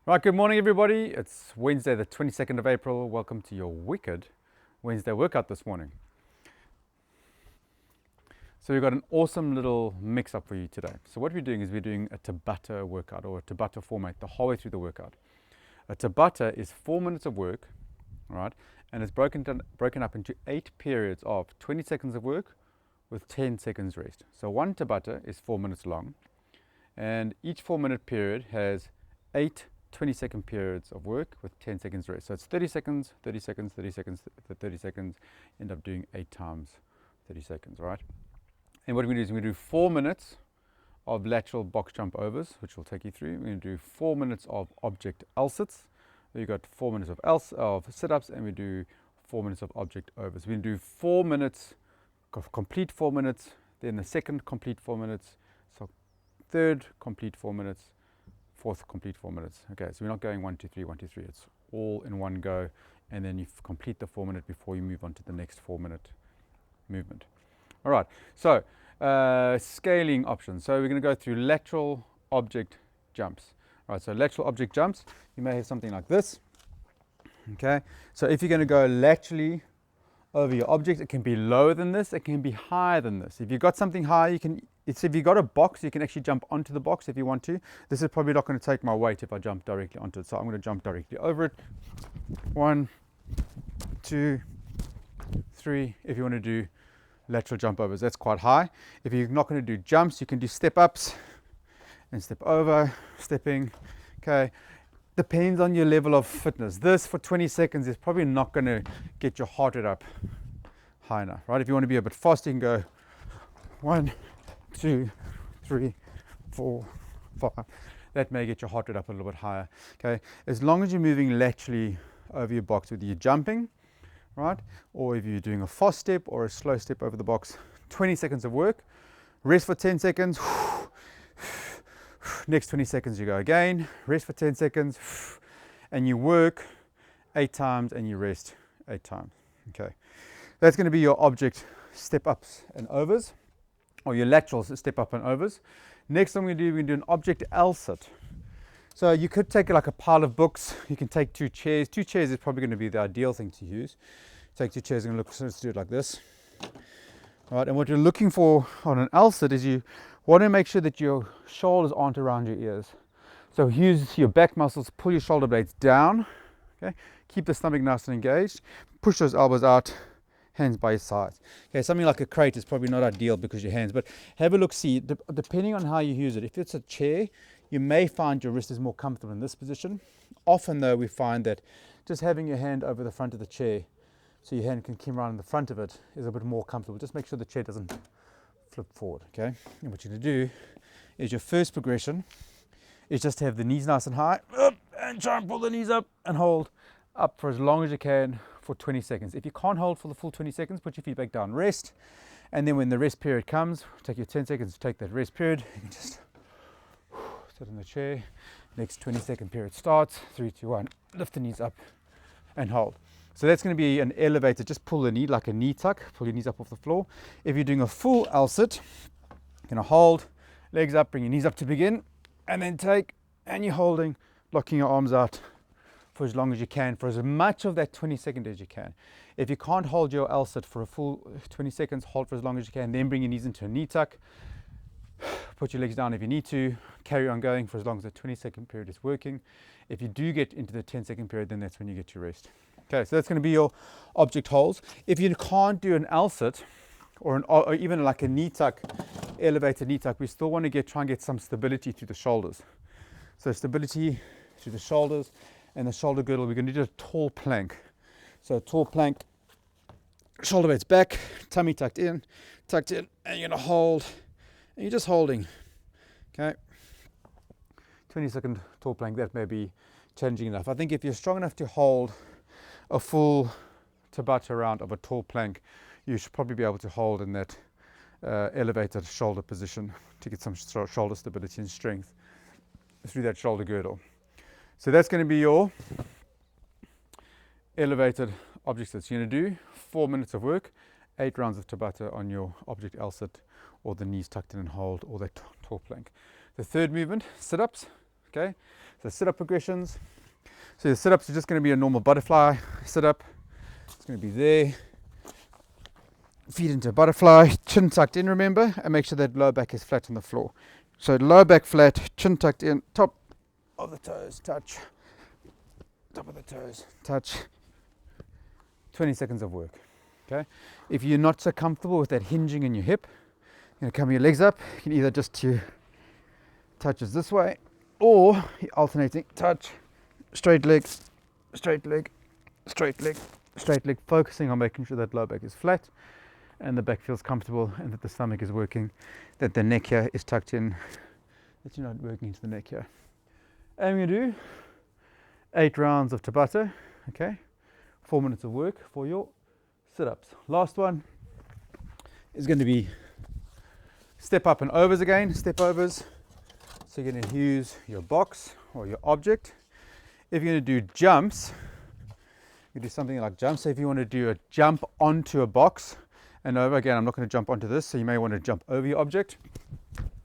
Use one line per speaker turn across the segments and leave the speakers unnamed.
Right, good morning everybody. It's Wednesday the 22nd of April. Welcome to your wicked Wednesday workout this morning. So we've got an awesome little mix up for you today. So what we're doing is we're doing a Tabata workout or a Tabata format the whole way through the workout. A Tabata is 4 minutes of work, right? And it's broken up into 8 periods of 20 seconds of work with 10 seconds rest. So one Tabata is 4 minutes long, and each 4-minute period has 8 20-second periods of work with 10 seconds rest. So it's 30 seconds, 30 seconds, 30 seconds, 30 seconds, end up doing 8 times 30 seconds, right? And what we're going to do is we're going to do 4 minutes of lateral box jump overs, which we'll take you through. We're going to do 4 minutes of object L sits. We've got 4 minutes of sit-ups, and we do 4 minutes of object overs. We're going to do 4 minutes, complete 4 minutes, then the second complete 4 minutes, so third complete 4 minutes, fourth complete 4 minutes. Okay, so we're not going 1, 2, 3, 1, 2, 3. It's all in one go, and then you complete the 4 minute before you move on to the next 4 minute movement. All right, so scaling options. So we're going to go through lateral object jumps. All right, so lateral object jumps, you may have something like this. Okay, so if you're going to go laterally over your object, it can be lower than this, it can be higher than this. If you've got something high, if you've got a box, you can actually jump onto the box if you want to. This is probably not going to take my weight if I jump directly onto it, so I'm going to jump directly over it. 1, 2, 3. If you want to do lateral jump overs, that's quite high. If you're not going to do jumps, you can do step ups and step over, stepping. Okay, depends on your level of fitness. This for 20 seconds is probably not going to get your heart rate up high enough, right? If you want to be a bit faster, you can go 1, 2, 3, 4, 5. That may get your heart rate up a little bit higher. Okay, as long as you're moving laterally over your box, whether you're jumping, right, or if you're doing a fast step or a slow step over the box. 20 seconds of work, rest for 10 seconds. Next 20 seconds you go again, rest for 10 seconds, and you work 8 times and you rest 8 times. Okay, that's going to be your object step ups and overs, or your laterals step up and overs. Next one we're going to do an object L sit. So you could take like a pile of books, you can take 2 chairs. 2 chairs is probably going to be the ideal thing to use. Take 2 chairs and let's do it like this. All right, and what you're looking for on an L sit is you want to make sure that your shoulders aren't around your ears. So use your back muscles, pull your shoulder blades down, okay? Keep the stomach nice and engaged, push those elbows out, hands by your sides. Okay, something like a crate is probably not ideal because your hands, but have a look, see, depending on how you use it. If it's a chair, you may find your wrist is more comfortable in this position. Often though, we find that just having your hand over the front of the chair, so your hand can come around in the front of it, is a bit more comfortable. Just make sure the chair doesn't flip forward, okay? And what you're going to do is your first progression is just to have the knees nice and high, up, and try and pull the knees up and hold up for as long as you can for 20 seconds. If you can't hold for the full 20 seconds, put your feet back down, rest, and then when the rest period comes, take your 10 seconds to take that rest period. You can just sit in the chair. Next 20-second period starts. 3, 2, 1. Lift the knees up and hold. So that's going to be an elevator. Just pull the knee like a knee tuck. Pull your knees up off the floor. If you're doing a full L sit, you're going to hold, legs up, bring your knees up to begin, and then take, and you're holding, locking your arms out for as long as you can, for as much of that 20 seconds as you can. If you can't hold your L sit for a full 20 seconds, hold for as long as you can, then bring your knees into a knee tuck. Put your legs down if you need to, carry on going for as long as the 20-second period is working. If you do get into the 10-second period, then that's when you get your rest. Okay, so that's going to be your object holds. If you can't do an L sit or even like a knee tuck, elevated knee tuck, we still want to try and get some stability through the shoulders. So stability through the shoulders and the shoulder girdle. We're going to do a tall plank. So tall plank, shoulder blades back, tummy tucked in, and you're going to hold. And you're just holding, okay? 20-second tall plank, that may be challenging enough. I think if you're strong enough to hold a full Tabata round of a tall plank, you should probably be able to hold in that elevated shoulder position to get some shoulder stability and strength through that shoulder girdle. So that's going to be your elevated object sits. You're going to do 4 minutes of work, 8 rounds of Tabata on your object L sit, or the knees tucked in and hold, or that tall plank. The third movement, sit-ups. Okay, so sit-up progressions. So the sit-ups are just going to be a normal butterfly sit-up. It's going to be there. Feet into a butterfly, chin tucked in, remember, and make sure that lower back is flat on the floor. So lower back flat, chin tucked in, top of the toes, touch, top of the toes, touch. 20 seconds of work. Okay. If you're not so comfortable with that hinging in your hip, you're going to come your legs up. You can either just do touches this way, or alternating touch, straight leg, straight leg, straight leg, straight leg, focusing on making sure that lower back is flat and the back feels comfortable and that the stomach is working, that the neck here is tucked in, that you're not working into the neck here. And we're going to do 8 rounds of Tabata, okay? 4 minutes of work for your sit-ups. Last one is going to be step up and overs again, step overs. So you're going to use your box or your object. If you're going to do jumps, you do something like jumps. So if you want to do a jump onto a box and over, again, I'm not going to jump onto this, so you may want to jump over your object.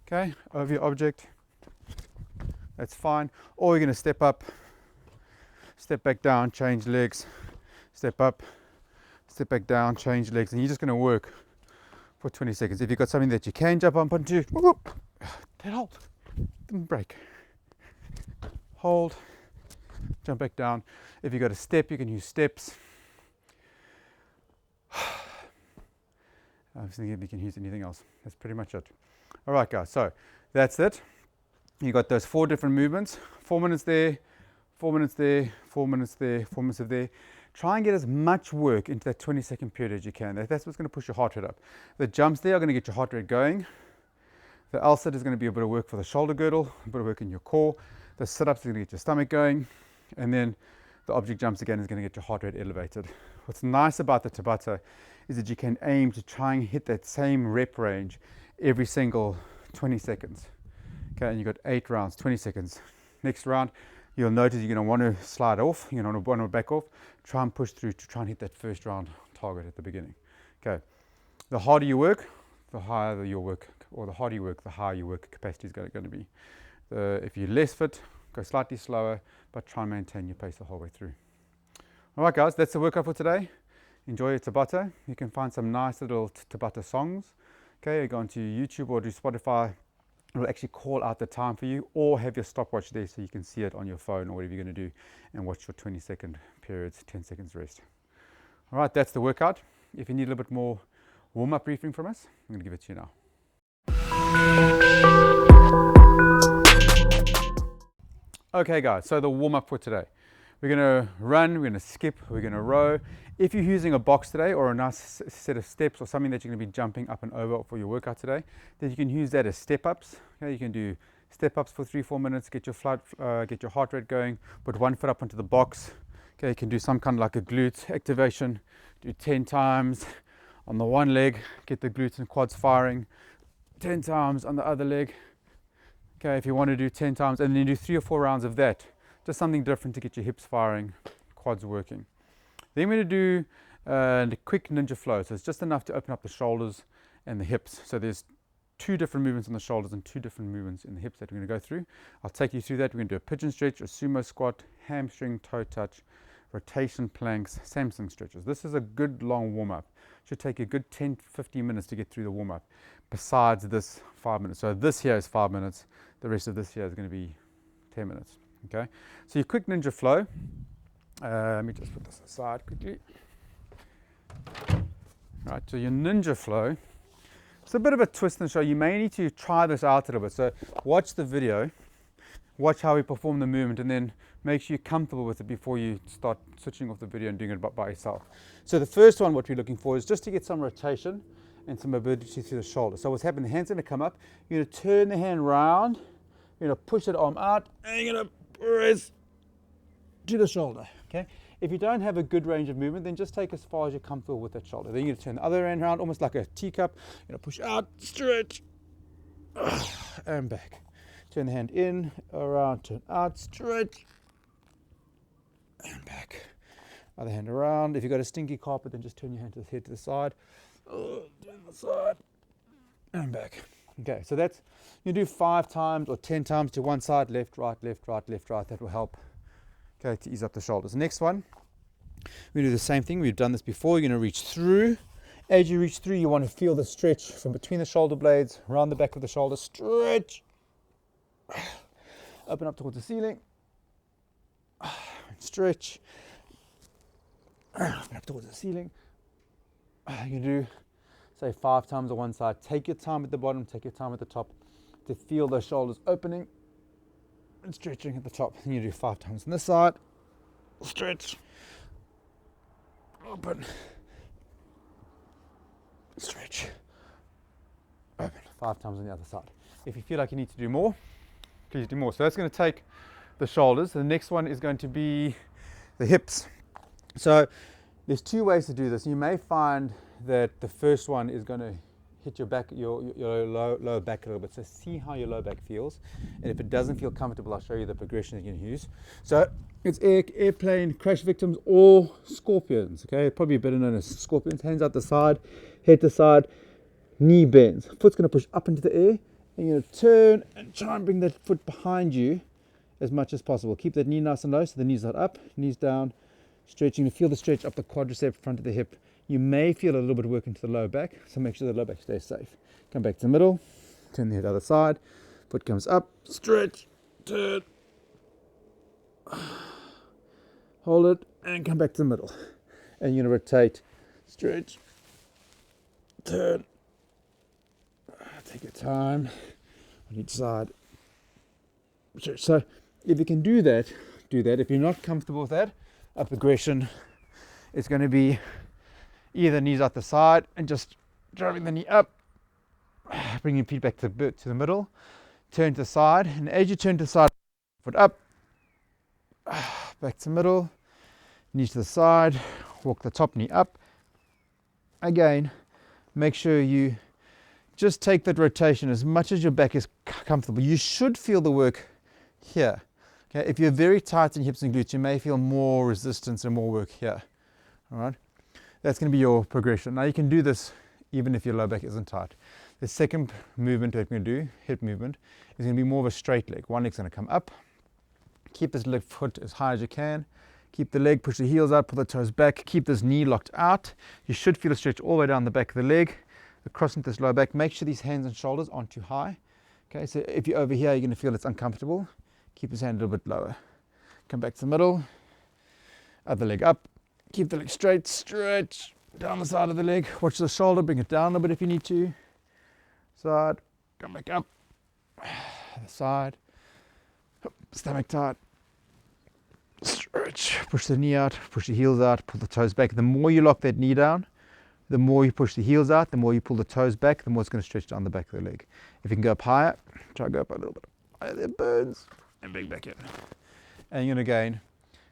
Okay, over your object. That's fine. Or you're going to step up, step back down, change legs, step up, step back down, change legs, and you're just going to work for 20 seconds. If you've got something that you can jump up onto, whoop, that hold, didn't break. Hold, jump back down. If you've got a step, you can use steps. I was thinking if you can use anything else. That's pretty much it. All right, guys, so that's it. You got those 4 different movements, 4 minutes there, 4 minutes there, 4 minutes there, 4 minutes of there. Try and get as much work into that 20-second period as you can. That's what's going to push your heart rate up. The jumps there are going to get your heart rate going. The L-sit is going to be a bit of work for the shoulder girdle, a bit of work in your core. The sit-ups are going to get your stomach going. And then the object jumps again is going to get your heart rate elevated. What's nice about the Tabata is that you can aim to try and hit that same rep range every single 20 seconds. Okay, and you've got 8 rounds, 20 seconds. Next round, you'll notice you're going to want to slide off, you're going to want to back off, try and push through to try and hit that first round target at the beginning. Okay, the harder you work, the higher your work, or the harder you work, the higher your work capacity is going to be. If you're less fit, go slightly slower, but try and maintain your pace the whole way through. All right, guys, that's the workout for today. Enjoy your Tabata. You can find some nice little Tabata songs. Okay, go onto YouTube or do Spotify. It will actually call out the time for you, or have your stopwatch there so you can see it on your phone or whatever you're going to do and watch your 20-second periods, 10 seconds rest. All right, that's the workout. If you need a little bit more warm-up briefing from us, I'm going to give it to you now. Okay, guys, so the warm-up for today. We're going to run, we're going to skip, we're going to row. If you're using a box today or a nice set of steps or something that you're going to be jumping up and over for your workout today, then you can use that as step-ups. Okay, you can do step-ups for 3-4 minutes, get your heart rate going, put one foot up onto the box. Okay, you can do some kind of like a glute activation, do 10 times on the one leg, get the glutes and quads firing, 10 times on the other leg. Okay, if you want to do 10 times, and then do 3 or 4 rounds of that. Just something different to get your hips firing, quads working. Then we're going to do the quick ninja flow. So it's just enough to open up the shoulders and the hips. So there's 2 different movements on the shoulders and 2 different movements in the hips that we're going to go through. I'll take you through that. We're going to do a pigeon stretch, a sumo squat, hamstring toe touch, rotation planks, Samson stretches. This is a good long warm-up. Should take a good 10-15 minutes to get through the warm-up, besides this 5 minutes. So this here is 5 minutes. The rest of this here is going to be 10 minutes. Okay, so your quick ninja flow, let me just put this aside quickly. Right, so your ninja flow, it's a bit of a twist and show. You may need to try this out a little bit. So watch the video, watch how we perform the movement, and then make sure you're comfortable with it before you start switching off the video and doing it by yourself. So the first one, what we're looking for is just to get some rotation and some mobility through the shoulder. So what's happening, the hand's going to come up, you're going to turn the hand round, you're going to push that arm out, and you're going to press to the shoulder. Okay. If you don't have a good range of movement, then just take as far as you're comfortable with that shoulder. Then you're going to turn the other hand around, almost like a teacup. You're going to push out, stretch, and back. Turn the hand in, around, turn out, stretch, and back. Other hand around. If you've got a stinky carpet, then just turn your head to the side, to the side, and back. Okay, so that's, you do 5 times or 10 times to one side, left, right, left, right, left, right. That will help, okay, to ease up the shoulders. Next one, we do the same thing. We've done this before. You're going to reach through. As you reach through, you want to feel the stretch from between the shoulder blades, around the back of the shoulder. Stretch. Open up towards the ceiling. Stretch. Open up towards the ceiling. You do, say, 5 times on one side. Take your time at the bottom, take your time at the top to feel those shoulders opening and stretching at the top. And you do 5 times on this side. Stretch. Open. Stretch. Open. 5 times on the other side. If you feel like you need to do more, please do more. So that's going to take the shoulders. The next one is going to be the hips. So there's 2 ways to do this. You may find that the first one is going to hit your back, your lower back a little bit. So see how your lower back feels. And if it doesn't feel comfortable, I'll show you the progression you can use. So it's airplane crash victims or scorpions. Okay, probably better known as scorpions. Hands out the side, head to side, knee bends. Foot's going to push up into the air. And you're going to turn and try and bring that foot behind you as much as possible. Keep that knee nice and low so the knees not up, knees down. Stretching to feel the stretch up the quadricep, front of the hip. You may feel a little bit of work into the lower back, so make sure the lower back stays safe. Come back to the middle, turn the head other side, foot comes up, stretch, turn, hold it, and come back to the middle. And you're going to rotate, stretch, turn, take your time on each side. Stretch. So if you can do that, do that. If you're not comfortable with that, a progression is going to be either knees out the side and just driving the knee up, bring your feet back to the middle, turn to the side, and as you turn to the side, foot up, back to the middle, knees to the side, walk the top knee up. Again, make sure you just take that rotation as much as your back is comfortable. You should feel the work here. Okay, if you're very tight in hips and glutes, you may feel more resistance and more work here. All right, that's going to be your progression. Now you can do this even if your low back isn't tight. The second movement that we're going to do, hip movement, is going to be more of a straight leg. One leg's going to come up. Keep this left foot as high as you can. Keep the leg, push the heels out, pull the toes back. Keep this knee locked out. You should feel a stretch all the way down the back of the leg, across into this lower back. Make sure these hands and shoulders aren't too high. Okay, so if you're over here, you're going to feel it's uncomfortable. Keep his hand a little bit lower. Come back to the middle. Other leg up. Keep the leg straight. Stretch down the side of the leg. Watch the shoulder. Bring it down a little bit if you need to. Side. Come back up. The side. Stomach tight. Stretch. Push the knee out. Push the heels out. Pull the toes back. The more you lock that knee down, the more you push the heels out, the more you pull the toes back, the more it's going to stretch down the back of the leg. If you can go up higher, try to go up a little bit higher. There, burns. And bring back in. And you're going to gain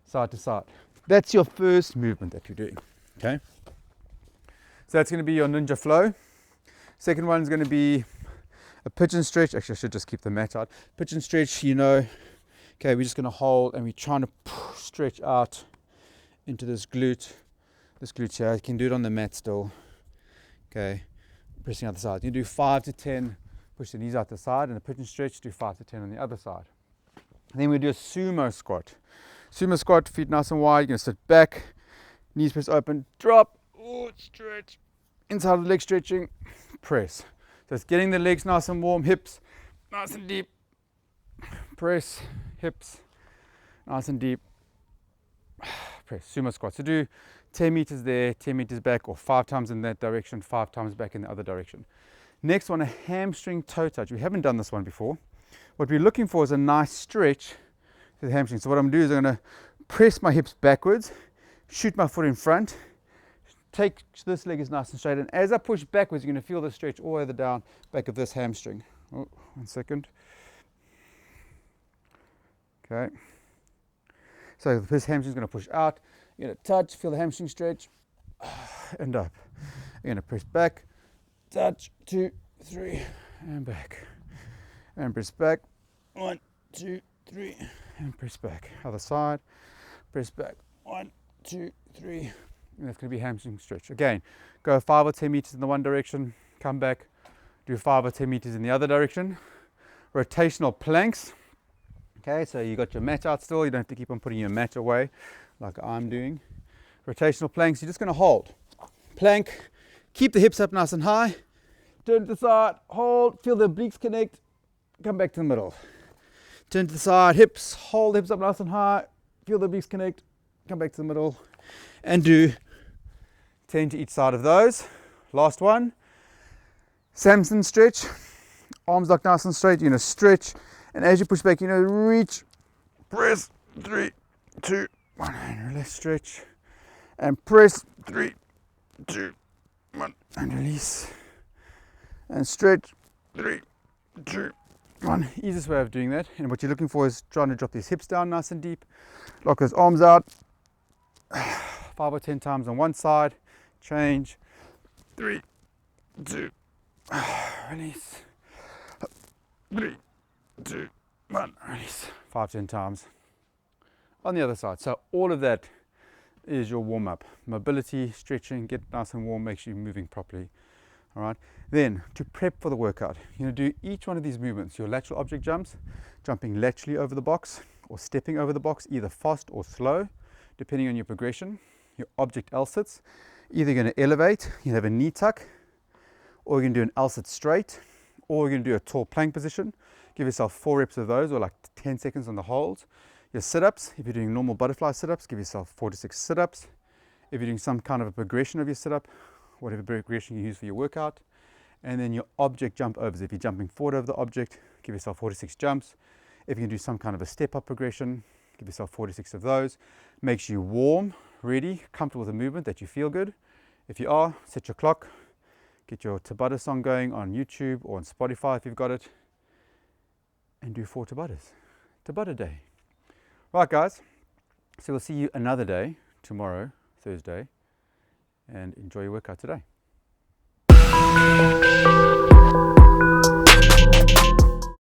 side to side. That's your first movement that you're doing. Okay. So that's going to be your ninja flow. Second one is going to be a pigeon stretch. Actually, I should just keep the mat out. Pigeon stretch, you know. Okay, we're just going to hold and we're trying to stretch out into this glute. This glute here. You can do it on the mat still. Okay. Pressing out the side. You do 5 to 10. Push the knees out the side, and a pigeon stretch, do 5 to 10 on the other side. And then we do a sumo squat. Sumo squat, feet nice and wide. You're going to sit back, knees press open, drop, stretch, inside of the leg stretching, press. So it's getting the legs nice and warm, hips nice and deep, press, hips nice and deep, press, sumo squat. So do 10 meters there, 10 meters back, or 5 times in that direction, 5 times back in the other direction. Next one, a hamstring toe touch. We haven't done this one before. What we're looking for is a nice stretch to the hamstring. So what I'm going to do is I'm going to press my hips backwards, shoot my foot in front, take this leg is nice and straight, and as I push backwards, you're going to feel the stretch all the way down back of this hamstring. Oh, 1 second. Okay. So this hamstring is going to push out. You're going to touch, feel the hamstring stretch, and up. You're going to press back, touch, 2, 3, and back. And press back, 1, 2, 3, and press back. Other side, press back, 1, 2, 3, and that's going to be hamstring stretch. Again, go 5 or 10 meters in the one direction, come back, Do 5 or 10 meters in the other direction. Rotational planks. Okay, so you got your mat out still. You don't have to keep on putting your mat away like I'm doing. Rotational planks, you're just going to hold. Plank, keep the hips up nice and high. Turn to the side, hold, feel the obliques connect. Come back to the middle. Turn to the side, hips, hold the hips up nice and high. Feel the obliques connect. Come back to the middle. And do 10 to each side of those. Last one. Samson stretch. Arms locked nice and straight. You're going to stretch. And as you push back, you know, reach, press, 3, 2, 1, and release, stretch, and press, 3, 2, 1, and release, and stretch, 3, 2, 1. Easiest way of doing that, and what you're looking for is trying to drop these hips down nice and deep, lock those arms out, 5 or 10 times on one side, change, 3, 2, release, 3, 2, 1, release, 5, 10 times on the other side. So all of that is your warm-up. Mobility, stretching, get nice and warm, make sure you're moving properly. All right. Then to prep for the workout, you're going to do each one of these movements, your lateral object jumps, jumping laterally over the box or stepping over the box, either fast or slow, depending on your progression. Your object L-sits, either going to elevate, you have a knee tuck, or you're going to do an L-sit straight, or you're going to do a tall plank position. Give yourself 4 reps of those, or like 10 seconds on the holds. Your sit-ups, if you're doing normal butterfly sit-ups, give yourself 4 to 6 sit-ups. If you're doing some kind of a progression of your sit-up, whatever progression you use for your workout. And then your object jump overs. If you're jumping forward over the object, give yourself 4 to 6 jumps. If you can do some kind of a step-up progression, give yourself 4 to 6 of those. Makes you warm, ready, comfortable with the movement, that you feel good. If you are, set your clock. Get your Tabata song going on YouTube or on Spotify if you've got it. And do 4 Tabatas. Tabata day. Right, guys. So we'll see you another day, tomorrow, Thursday. And enjoy your workout today.